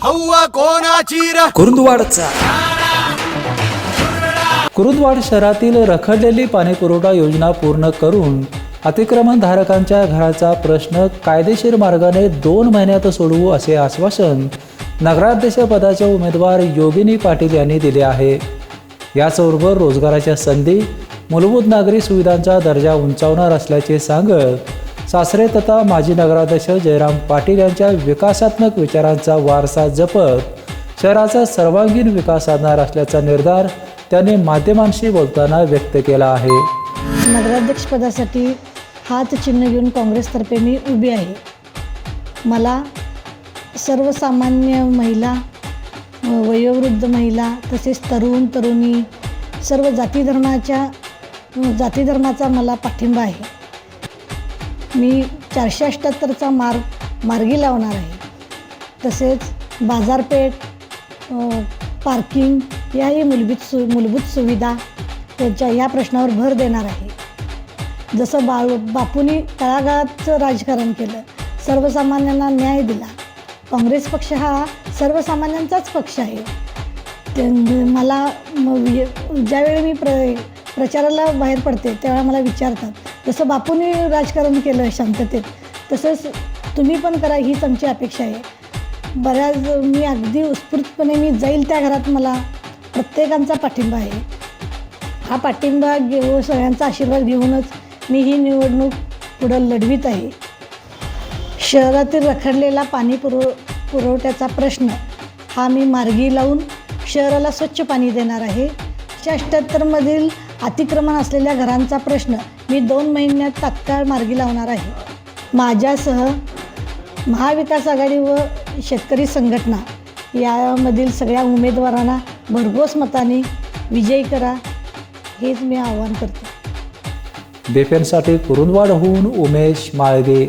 हव्वा कोणाची र कुरुंदवाडचा कुरुंदवाड शहरातील रखडलेली पाणीपुरवठा योजना पूर्ण करून अतिक्रमणधारकांच्या घराचा प्रश्न कायदेशीर मार्गाने 2 महिन्यात सोडवू असे आश्वासन नगराध्यक्ष पदाच्या उमेदवार योगिनी पाटील यांनी दिले आहे. याचबरोबर रोजगाराच्या संधी, मूलभूत नागरी सुविधांचा दर्जा उंचावणार असल्याचे सांगत सासरे तथा माजी नगराध्यक्ष जयराम पाटील यांच्या विकासात्मक विचारांचा वारसा जपत शहराचा सर्वांगीण विकास साधणार असल्याचा निर्धार त्यांनी माध्यमांशी बोलताना व्यक्त केला आहे. नगराध्यक्षपदासाठी हात चिन्ह घेऊन काँग्रेसतर्फे मी उभी आहे. मला सर्वसामान्य महिला, वयोवृद्ध महिला तसेच तरुण तरुणी सर्व जाती धर्माचा मला पाठिंबा आहे. मी 478चा मार्गी लावणार आहे. तसेच बाजारपेठ, पार्किंग याही मूलभूत सुविधा त्यांच्या या प्रश्नावर भर देणार आहे. जसं बापूंनी तळागाळाचं राजकारण केलं, सर्वसामान्यांना न्याय दिला. काँग्रेस पक्ष हा सर्वसामान्यांचाच पक्ष आहे. मला ज्यावेळी मी प्रचाराला बाहेर पडते त्यावेळेला मला विचारतात, जसं बापूंनी राजकारण केलं शांततेत तसंच तुम्ही पण करा, हीच आमची अपेक्षा आहे. मी अगदी उत्स्फूर्तपणे मी जाईल त्या घरात. मला प्रत्येकांचा पाठिंबा आहे. हा पाठिंबा घेऊन सगळ्यांचा आशीर्वाद घेऊनच मी ही निवडणूक पुढं लढवीत आहे. शहरातील रखडलेला पुरवठ्याचा प्रश्न हा मी मार्गी लावून शहराला स्वच्छ पाणी देणार आहे. 78मधील अतिक्रमण असलेल्या घरांचा प्रश्न मी 2 महिन्यात तात्काळ मार्गी लावणार आहे. माझ्यासह महाविकास आघाडी व शेतकरी संघटना यामधील सगळ्या उमेदवारांना भरघोस मताने विजयी करा, हेच मी आवाहन करते. बेफेनसाठी कुरुंदवाडहून उमेश माळगे.